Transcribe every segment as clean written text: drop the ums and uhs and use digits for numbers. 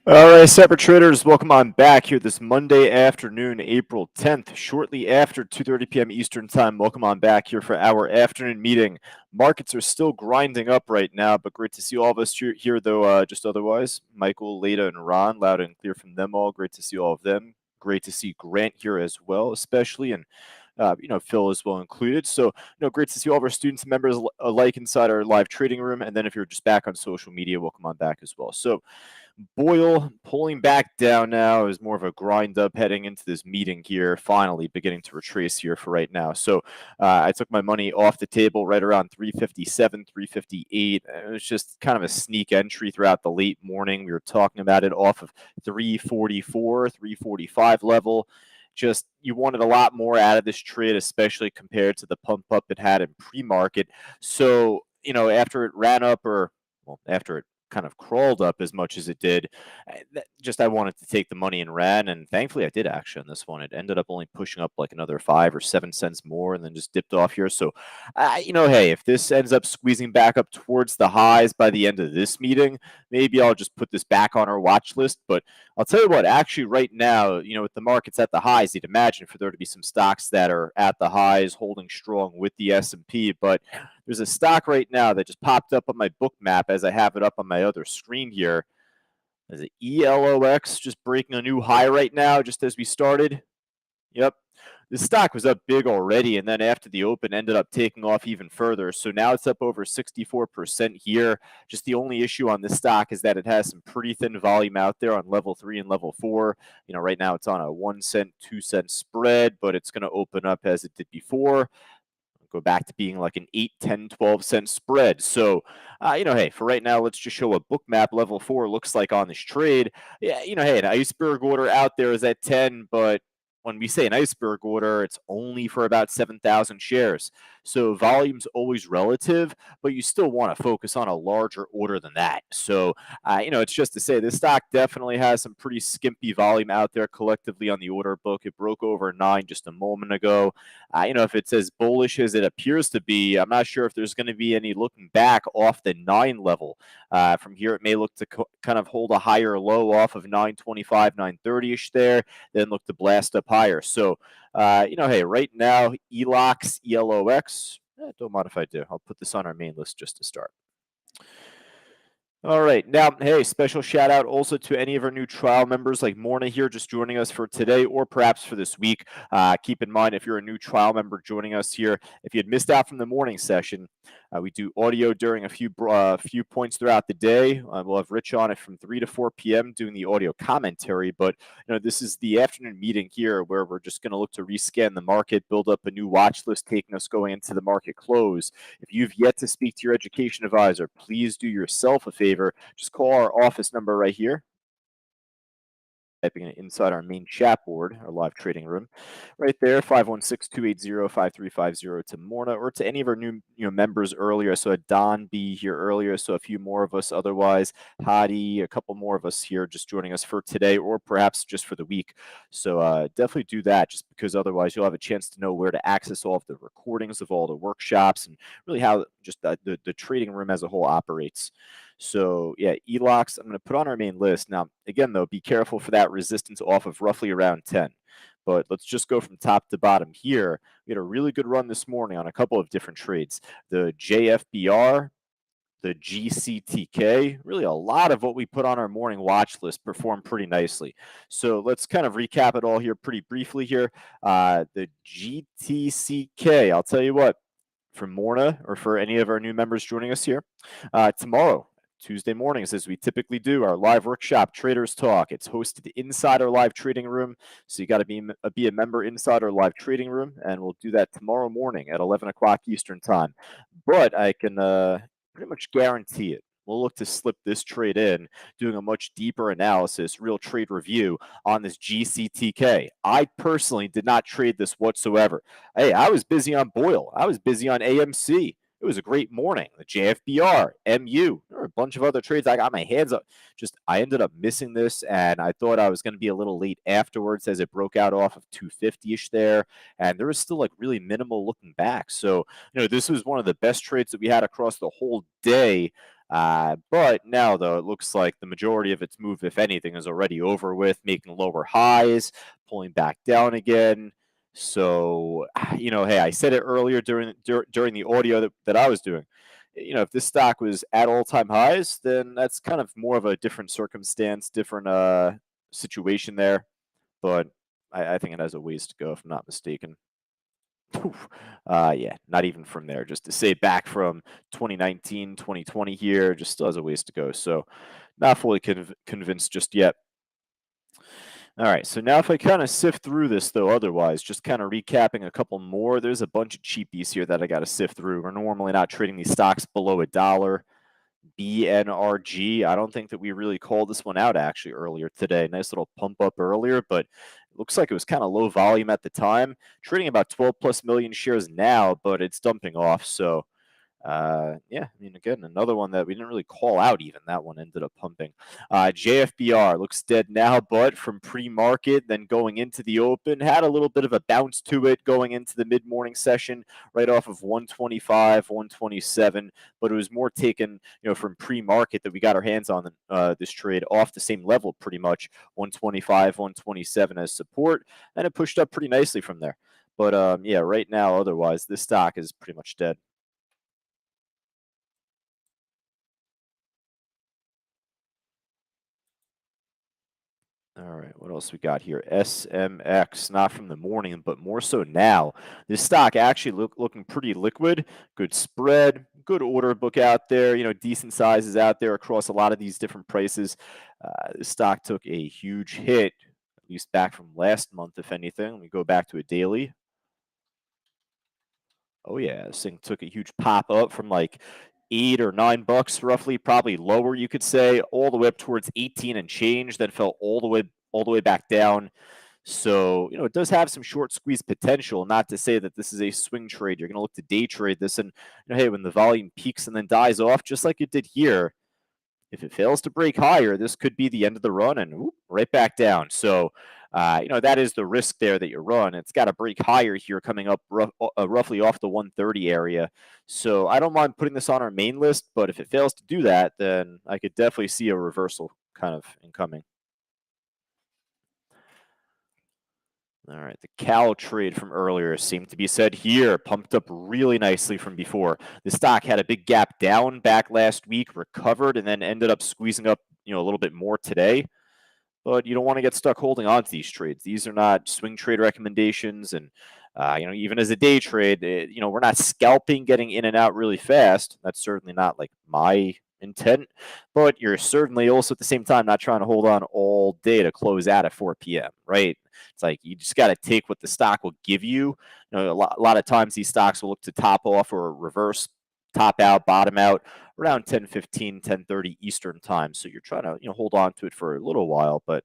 All right, separate traders, welcome on back here this Monday afternoon, April 10th, shortly after 2:30 p.m. Eastern Time. Welcome on back here for our afternoon meeting. Markets are still grinding up right now, but great to see all of us here though, just otherwise. Michael, Leda, and Ron, loud and clear from them all. Great to see all of them. Great to see Grant here as well, especially, and Phil as well included. So, great to see all of our students and members alike inside our live trading room. And then if you're just back on social media, welcome on back as well. So, Boyle pulling back down now is more of a grind up heading into this meeting here, finally beginning to retrace here for right now. So I took my money off the table right around 357, 358. It was just kind of a sneak entry throughout the late morning. We were talking about it off of 344, 345 level. Just you wanted a lot more out of this trade, especially compared to the pump up it had in pre-market. So, after it ran up after it kind of crawled up as much as it did. I wanted to take the money and ran, and thankfully I did actually on this one. It ended up only pushing up like another 5 or 7 cents more, and then just dipped off here. So, hey, if this ends up squeezing back up towards the highs by the end of this meeting, maybe I'll just put this back on our watch list. But I'll tell you what, actually, right now, with the markets at the highs, you'd imagine for there to be some stocks that are at the highs, holding strong with the S&P, but there's a stock right now that just popped up on my book map as I have it up on my other screen here. Is it ELOX just breaking a new high right now, just as we started? Yep. This stock was up big already, and then after the open ended up taking off even further. So now it's up over 64% here. Just the only issue on this stock is that it has some pretty thin volume out there on level 3 and level 4. Right now it's on a 1 cent, 2 cent spread, but it's going to open up as it did before. Go back to being like an 8, 10, 12 cent spread. So, hey, for right now, let's just show a book map level 4 looks like on this trade. Yeah, hey, an iceberg order out there is at 10, but when we say an iceberg order, it's only for about 7,000 shares. So volume's always relative, but you still want to focus on a larger order than that. So, it's just to say this stock definitely has some pretty skimpy volume out there collectively on the order book. It broke over 9 just a moment ago. If it's as bullish as it appears to be, I'm not sure if there's going to be any looking back off the 9 level. From here, it may look to kind of hold a higher low off of 925, 930-ish there, then look to blast up higher. So, hey, right now, ELOX, don't mind if I do. I'll put this on our main list just to start. All right. Now, hey, special shout out also to any of our new trial members like Morna here just joining us for today or perhaps for this week. Keep in mind, if you're a new trial member joining us here, if you had missed out from the morning session, we do audio during a few points throughout the day. We'll have Rich on it from 3 to 4 p.m. doing the audio commentary. But, this is the afternoon meeting here where we're just going to look to rescan the market, build up a new watch list, taking us going into the market close. If you've yet to speak to your education advisor, please do yourself a favor. Just call our office number right here. Typing it inside our main chat board, our live trading room, right there, 516-280-5350 to Morna or to any of our new members earlier. So Don B here earlier, so a few more of us otherwise. Hadi, a couple more of us here just joining us for today or perhaps just for the week. So definitely do that just because otherwise you'll have a chance to know where to access all of the recordings of all the workshops and really how just the trading room as a whole operates. So yeah, ELOX, I'm going to put on our main list. Now, again, though, be careful for that resistance off of roughly around 10. But let's just go from top to bottom here. We had a really good run this morning on a couple of different trades. The JFBR, the GCTK, really a lot of what we put on our morning watch list performed pretty nicely. So let's kind of recap it all here pretty briefly here. The GTCK, I'll tell you what, for Morna or for any of our new members joining us here, tomorrow, Tuesday mornings, as we typically do, our live workshop, Traders Talk. It's hosted inside our live trading room, so you got to be a member inside our live trading room, and we'll do that tomorrow morning at 11 o'clock Eastern Time. But I can pretty much guarantee it. We'll look to slip this trade in, doing a much deeper analysis, real trade review on this GCTK. I personally did not trade this whatsoever. Hey, I was busy on Boyle. I was busy on AMC. It was a great morning. The JFBR, MU, there were a bunch of other trades. I got my hands up. I ended up missing this, and I thought I was going to be a little late afterwards as it broke out off of 250-ish there, and there was still like really minimal looking back. So, this was one of the best trades that we had across the whole day. But now, though, it looks like the majority of its move, if anything, is already over with, making lower highs, pulling back down again. So, hey, I said it earlier during the audio that I was doing. If this stock was at all-time highs, then that's kind of more of a different circumstance, different situation there. But I think it has a ways to go, if I'm not mistaken. Yeah, not even from there. Just to say back from 2019, 2020 here, just still has a ways to go. So, not fully convinced just yet. All right, so now if I kind of sift through this, though, otherwise, just kind of recapping a couple more, there's a bunch of cheapies here that I got to sift through. We're normally not trading these stocks below $1. BNRG, I don't think that we really called this one out actually earlier today. Nice little pump up earlier, but it looks like it was kind of low volume at the time. Trading about 12 plus million shares now, but it's dumping off. So yeah, I mean, again, another one that we didn't really call out even. That one ended up pumping. JFBR looks dead now, but from pre-market, then going into the open, had a little bit of a bounce to it going into the mid-morning session, right off of 125, 127, but it was more taken, from pre-market that we got our hands on this trade off the same level pretty much, 125, 127 as support, and it pushed up pretty nicely from there. But yeah, right now, otherwise, this stock is pretty much dead. All right, what else we got here? SMX, not from the morning, but more so now. This stock actually looking pretty liquid, good spread, good order book out there, decent sizes out there across a lot of these different prices. This stock took a huge hit, at least back from last month, if anything. Let me go back to a daily. Oh yeah, this thing took a huge pop up from like $8 or $9 roughly, probably lower you could say, all the way up towards 18 and change, then fell all the way back down. So, it does have some short squeeze potential. Not to say that this is a swing trade. You're going to look to day trade this, and hey, when the volume peaks and then dies off, just like it did here, if it fails to break higher, this could be the end of the run and right back down. So, that is the risk there that you run. It's got to break higher here coming up roughly off the 130 area. So I don't mind putting this on our main list, but if it fails to do that, then I could definitely see a reversal kind of incoming. All right, the Cal trade from earlier seemed to be said here, pumped up really nicely from before. The stock had a big gap down back last week, recovered, and then ended up squeezing up, a little bit more today. But you don't want to get stuck holding on to these trades. These are not swing trade recommendations, and even as a day trade, we're not scalping, getting in and out really fast. That's certainly not like my intent. But you're certainly also at the same time not trying to hold on all day to close out at 4 p.m. Right? It's like you just got to take what the stock will give you. A lot of times these stocks will look to top off or reverse, top out, bottom out around 10:15, 10:30 Eastern time. So you're trying to hold on to it for a little while. But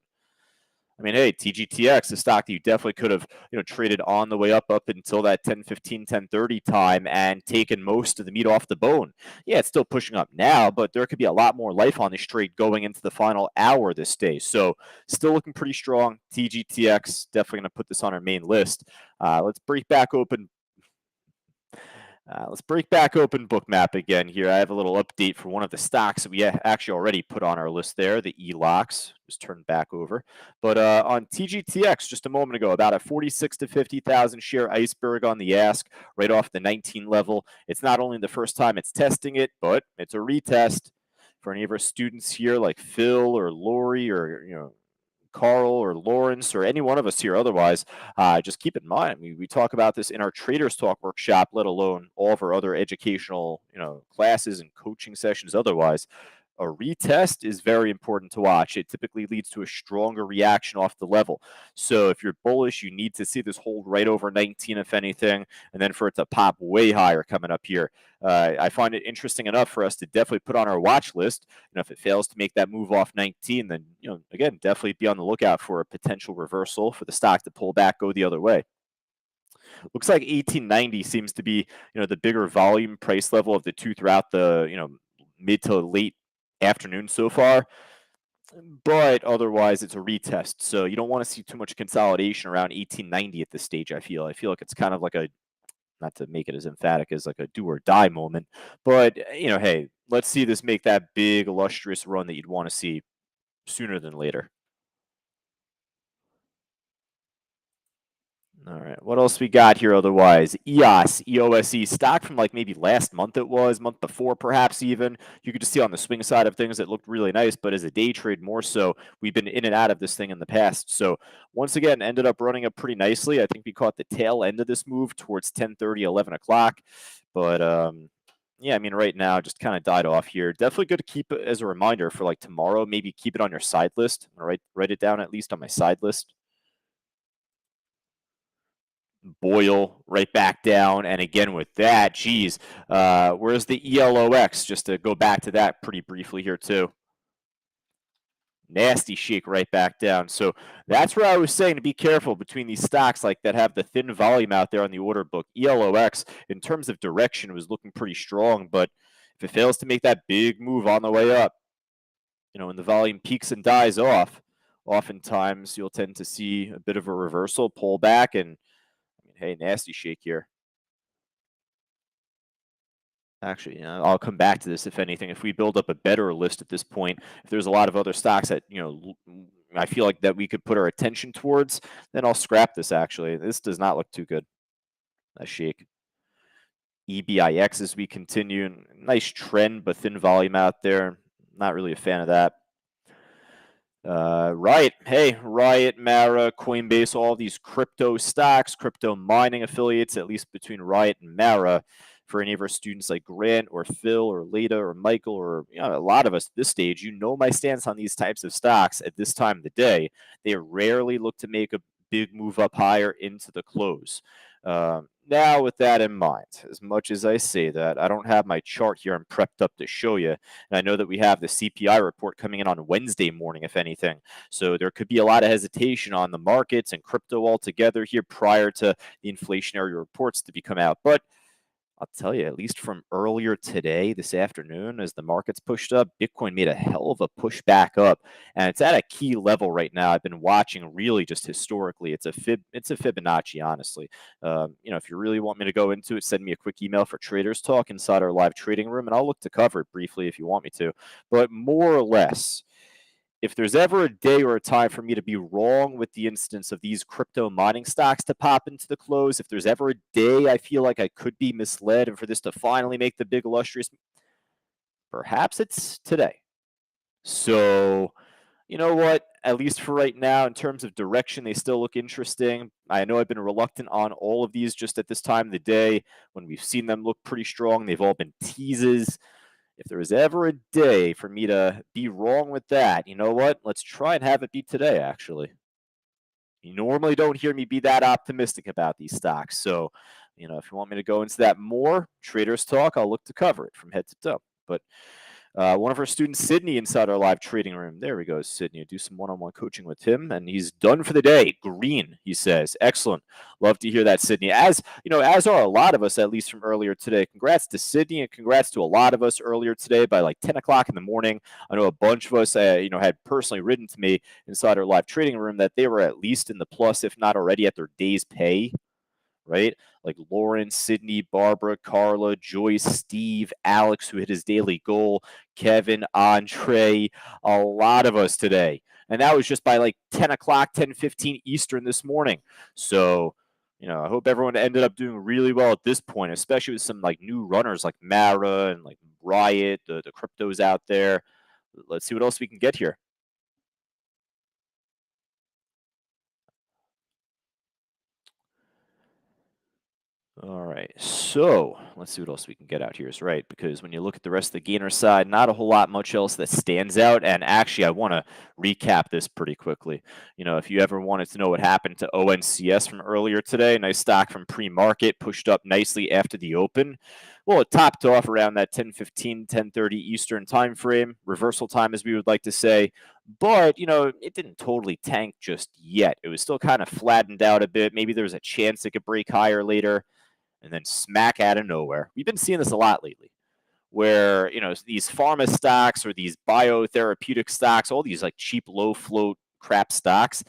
I mean, hey, TGTX, the stock that you definitely could have traded on the way up until that 10:15, 10:30 time and taken most of the meat off the bone. Yeah, it's still pushing up now, but there could be a lot more life on this trade going into the final hour this day. So still looking pretty strong. TGTX, definitely going to put this on our main list. Let's break back open Bookmap again here. I have a little update for one of the stocks that we actually already put on our list there, the ELOCs. Just turned back over. But on TGTX just a moment ago, about a 46 to 50,000 share iceberg on the ask right off the 19 level. It's not only the first time it's testing it, but it's a retest for any of our students here like Phil or Lori or, Carl or Lawrence or any one of us here otherwise, just keep in mind, we talk about this in our Traders Talk workshop, let alone all of our other educational, classes and coaching sessions otherwise. A retest is very important to watch. It typically leads to a stronger reaction off the level. So if you're bullish, you need to see this hold right over 19, if anything, and then for it to pop way higher coming up here. I find it interesting enough for us to definitely put on our watch list. If it fails to make that move off 19, then, again, definitely be on the lookout for a potential reversal for the stock to pull back, go the other way. Looks like 1890 seems to be, the bigger volume price level of the two throughout the, mid to late afternoon so far. But otherwise, it's a retest, so you don't want to see too much consolidation around 1890 at this stage. I feel like it's kind of like a, not to make it as emphatic as like a do or die moment, but hey, let's see this make that big illustrious run that you'd want to see sooner than later. All right. What else we got here otherwise? EOSE stock from like maybe last month it was, month before perhaps even. You could just see on the swing side of things it looked really nice, but as a day trade more so, we've been in and out of this thing in the past. So once again, ended up running up pretty nicely. I think we caught the tail end of this move towards 10:30, 11 o'clock. But yeah, I mean, right now just kind of died off here. Definitely good to keep it as a reminder for like tomorrow. Maybe keep it on your side list. All right, write it down at least on my side list. Boil right back down. And again with that, geez, where's the ELOX? Just to go back to that pretty briefly here too. Nasty shake right back down. So that's where I was saying to be careful between these stocks like that have the thin volume out there on the order book. ELOX, in terms of direction, was looking pretty strong, but if it fails to make that big move on the way up, when the volume peaks and dies off, oftentimes you'll tend to see a bit of a reversal, pull back, and hey, nasty shake here. Actually, I'll come back to this if anything. If we build up a better list at this point, if there's a lot of other stocks that, I feel like that we could put our attention towards, then I'll scrap this actually. This does not look too good. A shake. EBIX as we continue. Nice trend, but thin volume out there. Not really a fan of that. Riot, hey, Riot, Mara, Coinbase, all these crypto stocks, crypto mining affiliates, at least between Riot and Mara, for any of our students like Grant or Phil or Leda or Michael or a lot of us at this stage, my stance on these types of stocks at this time of the day. They rarely look to make a big move up higher into the close. Now, with that in mind, as much as I say that, I don't have my chart here. I'm prepped up to show you. And I know that we have the CPI report coming in on Wednesday morning, if anything. So there could be a lot of hesitation on the markets and crypto altogether here prior to the inflationary reports to be come out. But I'll tell you, at least from earlier today, this afternoon, as the markets pushed up, Bitcoin made a hell of a push back up, and it's at a key level right now. I've been watching really just historically. It's a Fibonacci, honestly. If you really want me to go into it, send me a quick email for Traders Talk inside our live trading room, and I'll look to cover it briefly if you want me to. But more or less, if there's ever a day or a time for me to be wrong with the instance of these crypto mining stocks to pop into the close, if there's ever a day I feel like I could be misled and for this to finally make the big illustrious, perhaps it's today. So, you know what? At least for right now, in terms of direction, they still look interesting. I know I've been reluctant on all of these just at this time of the day when we've seen them look pretty strong. They've all been teases. If there was ever a day for me to be wrong with that, you know what? Let's try and have it be today, actually. You normally don't hear me be that optimistic about these stocks. So, if you want me to go into that more, Traders Talk, I'll look to cover it from head to toe. But one of our students, Sydney, inside our live trading room. There we go, Sydney. Do some one-on-one coaching with him, and he's done for the day. Green, he says. Excellent. Love to hear that, Sydney. As as are a lot of us, at least from earlier today. Congrats to Sydney, and congrats to a lot of us earlier today by like 10 o'clock in the morning. I know a bunch of us, had personally written to me inside our live trading room that they were at least in the plus, if not already at their day's pay, right? Like Lauren, Sydney, Barbara, Carla, Joyce, Steve, Alex, who hit his daily goal, Kevin, Andre, a lot of us today. And that was just by like 10 o'clock, 10:15 Eastern this morning. So, I hope everyone ended up doing really well at this point, especially with some like new runners like Mara and like Riot, the cryptos out there. Let's see what else we can get here. All right, so let's see what else we can get out here is right, because when you look at the rest of the gainer side, not a whole lot much else that stands out. And actually, I want to recap this pretty quickly. If you ever wanted to know what happened to ONCS from earlier today, nice stock from pre-market, pushed up nicely after the open. Well, it topped off around that 10:15, 10:30 Eastern time frame, reversal time, as we would like to say. But, it didn't totally tank just yet. It was still kind of flattened out a bit. Maybe there was a chance it could break higher later, and then smack out of nowhere. We've been seeing this a lot lately, where these pharma stocks or these biotherapeutic stocks, all these like cheap low float crap stocks.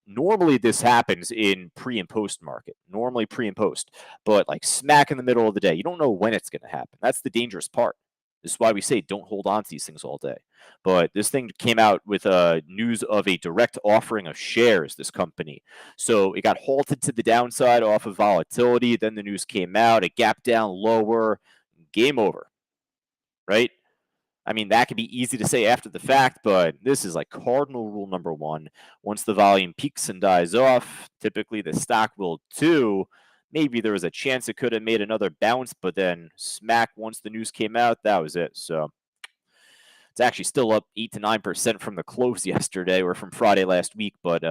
Normally this happens in pre and post market. Normally pre and post, but like smack in the middle of the day, you don't know when it's going to happen. That's the dangerous part. This is why we say don't hold on to these things all day. But this thing came out with news of a direct offering of shares, this company. So it got halted to the downside off of volatility. Then the news came out, it gapped down lower, game over, right? I mean, that could be easy to say after the fact, but this is like cardinal rule number one. Once the volume peaks and dies off, typically the stock will too. Maybe there was a chance it could have made another bounce, but then smack once the news came out, that was it. So it's actually still up 8 to 9% from the close yesterday or from Friday last week, but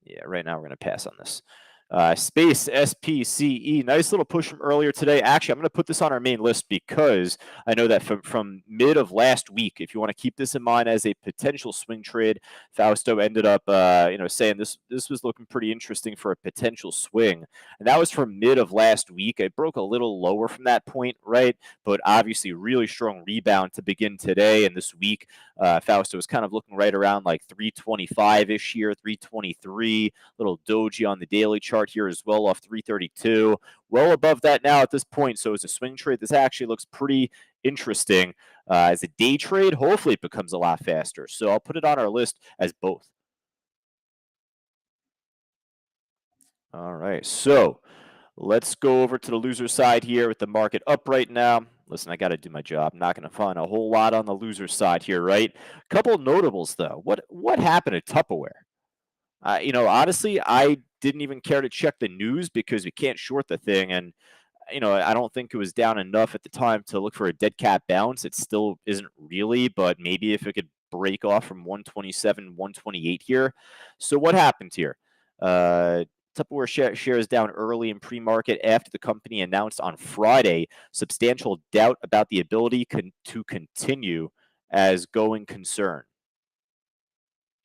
yeah, right now we're going to pass on this. Space SPCE, nice little push from earlier today. Actually, I'm going to put this on our main list because I know that from mid of last week, if you want to keep this in mind as a potential swing trade, Fausto ended up, saying this was looking pretty interesting for a potential swing, and that was from mid of last week. It broke a little lower from that point, right? But obviously, really strong rebound to begin today and this week. Fausto was kind of looking right around like 325 ish here, 323. Little doji on the daily chart here as well, off 332. Well above that now at this point. So as a swing trade, this actually looks pretty interesting. As a day trade, hopefully it becomes a lot faster. So I'll put it on our list as both. All right. So let's go over to the loser side here with the market up right now. Listen, I got to do my job. I'm not going to find a whole lot on the loser side here, right? Couple notables though. What happened to Tupperware? Honestly, I didn't even care to check the news because we can't short the thing, and I don't think it was down enough at the time to look for a dead cat bounce. It still isn't really, but maybe if it could break off from 127, 128 here. So what happened here? Uh, Tupperware shares down early in pre-market after the company announced on Friday substantial doubt about the ability to continue as going concern.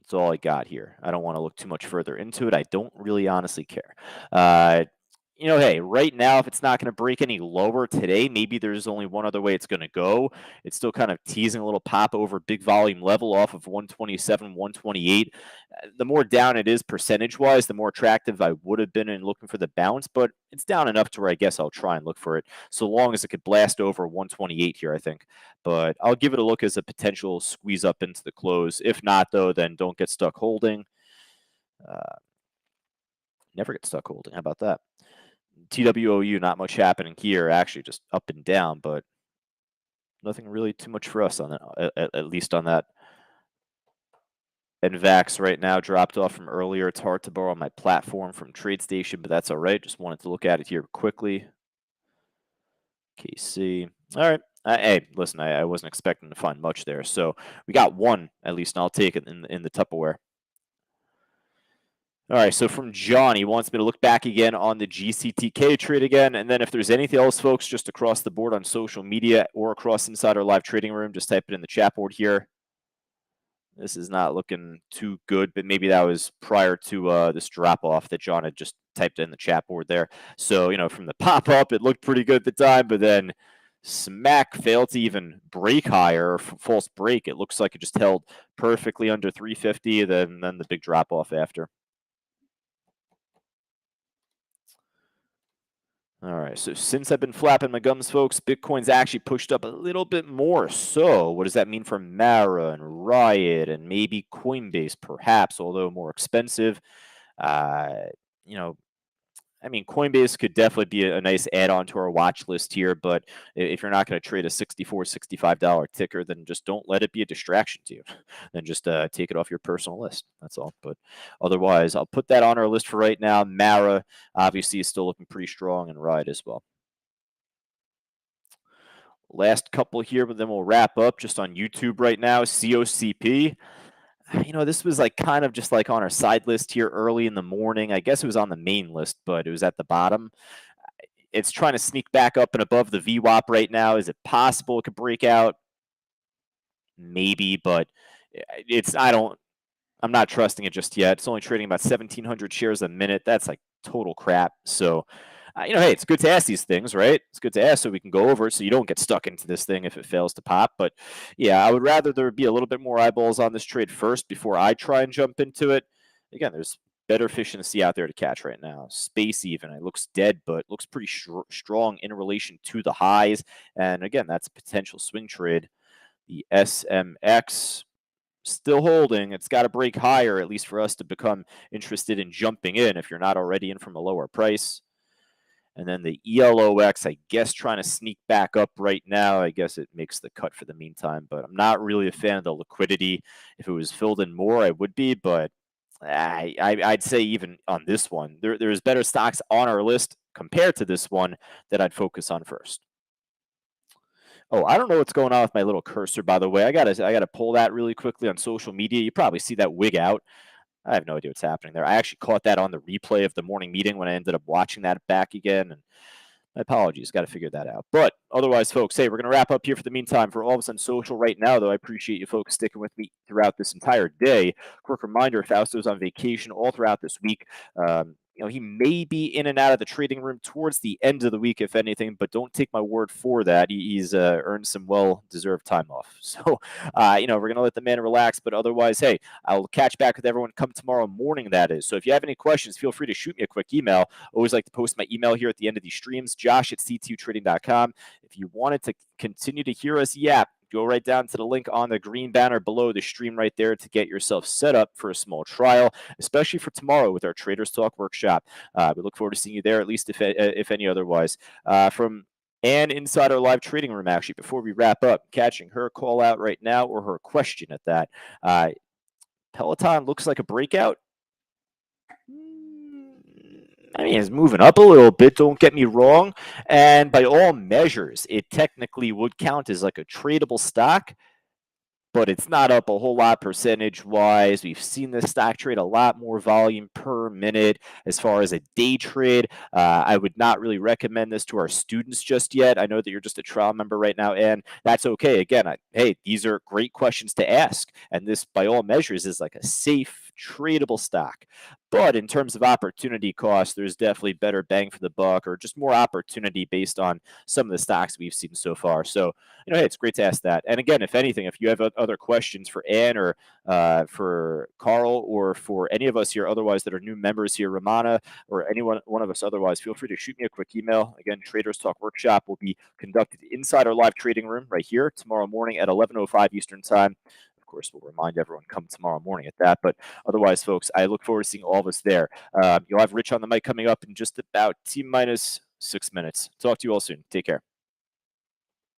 That's all I got here. I don't want to look too much further into it. I don't really honestly care. Uh, hey, right now, if it's not going to break any lower today, maybe there's only one other way it's going to go. It's still kind of teasing a little pop over big volume level off of 127, 128. The more down it is percentage wise, the more attractive I would have been in looking for the bounce, but it's down enough to where I guess I'll try and look for it so long as it could blast over 128 here, I think. But I'll give it a look as a potential squeeze up into the close. If not, though, then don't get stuck holding. Uh, Never get stuck holding. How about that? TWOU, not much happening here. Actually, just up and down, but nothing really too much for us on that, at least on that. And VAX right now dropped off from earlier. It's hard to borrow on my platform from TradeStation, but that's all right. Just wanted to look at it here quickly. KC. All right. Hey, listen, I wasn't expecting to find much there. So we got one, at least, and I'll take it in the Tupperware. All right, so from John, he wants me to look back again on the GCTK trade again. And then if there's anything else, folks, just across the board on social media or across inside our live trading room, just type it in the chat board here. This is not looking too good, but maybe that was prior to this drop-off that John had just typed in the chat board there. So, from the pop-up, it looked pretty good at the time, but then smack failed to even break higher, false break. It looks like it just held perfectly under 350, then the big drop-off after. All right, so since I've been flapping my gums, folks, Bitcoin's actually pushed up a little bit more. So what does that mean for Mara and Riot and maybe Coinbase, perhaps, although more expensive? Uh, you know, I mean, Coinbase could definitely be a nice add-on to our watch list here, but if you're not going to trade a $64, $65 ticker, then just don't let it be a distraction to you. Then just take it off your personal list. That's all. But otherwise, I'll put that on our list for right now. Mara obviously is still looking pretty strong, and Ride as well. Last couple here, but then we'll wrap up just on YouTube right now. COCP. This was like kind of just like on our side list here early in the morning. I guess it was on the main list, but it was at the bottom. It's trying to sneak back up and above the VWAP right now. Is it possible it could break out? Maybe, but I'm not trusting it just yet. It's only trading about 1,700 shares a minute. That's like total crap. So, hey, it's good to ask these things, right? It's good to ask so we can go over it so you don't get stuck into this thing if it fails to pop. But yeah, I would rather there be a little bit more eyeballs on this trade first before I try and jump into it. Again, there's better fish in the sea out there to catch right now. Space even, it looks dead, but looks pretty strong in relation to the highs. And again, that's a potential swing trade. The SMX still holding. It's got to break higher, at least for us to become interested in jumping in if you're not already in from a lower price. And then the ELOX, I guess, trying to sneak back up right now. I guess it makes the cut for the meantime, but I'm not really a fan of the liquidity. If it was filled in more, I would be, but I'd say even on this one, there's better stocks on our list compared to this one that I'd focus on first. Oh, I don't know what's going on with my little cursor, by the way. I gotta pull that really quickly on social media. You probably see that wig out. I have no idea what's happening there. I actually caught that on the replay of the morning meeting when I ended up watching that back again. And my apologies. Got to figure that out. But otherwise, folks, hey, we're going to wrap up here for the meantime. For all of us on social right now, though, I appreciate you folks sticking with me throughout this entire day. Quick reminder, Fausto's on vacation all throughout this week. He may be in and out of the trading room towards the end of the week, if anything, but don't take my word for that. He's earned some well-deserved time off. So, we're going to let the man relax. But otherwise, hey, I'll catch back with everyone come tomorrow morning, that is. So if you have any questions, feel free to shoot me a quick email. Always like to post my email here at the end of these streams, josh@ctutrading.com. If you wanted to continue to hear us yap, go right down to the link on the green banner below the stream right there to get yourself set up for a small trial, especially for tomorrow with our Traders Talk workshop. We look forward to seeing you there, at least if any otherwise. From Ann inside our live trading room, actually, before we wrap up, catching her call out right now, or her question at that. Peloton looks like a breakout. I mean, it's moving up a little bit, don't get me wrong. And by all measures, it technically would count as like a tradable stock, but it's not up a whole lot percentage-wise. We've seen this stock trade a lot more volume per minute as far as a day trade. I would not really recommend this to our students just yet. I know that you're just a trial member right now, and that's okay. Again, hey, these are great questions to ask, and this, by all measures, is like a safe, tradable stock. But in terms of opportunity cost, there's definitely better bang for the buck, or just more opportunity based on some of the stocks we've seen so far. So, hey, it's great to ask that. And again, if anything, if you have other questions for Ann or for Carl or for any of us here otherwise that are new members here, Ramana or one of us otherwise, feel free to shoot me a quick email. Again, Traders Talk Workshop will be conducted inside our live trading room right here tomorrow morning at 11:05 Eastern Time. Of course, we'll remind everyone come tomorrow morning at that. But otherwise, folks, I look forward to seeing all of us there. You'll have Rich on the mic coming up in just about T-minus 6 minutes. Talk to you all soon. Take care.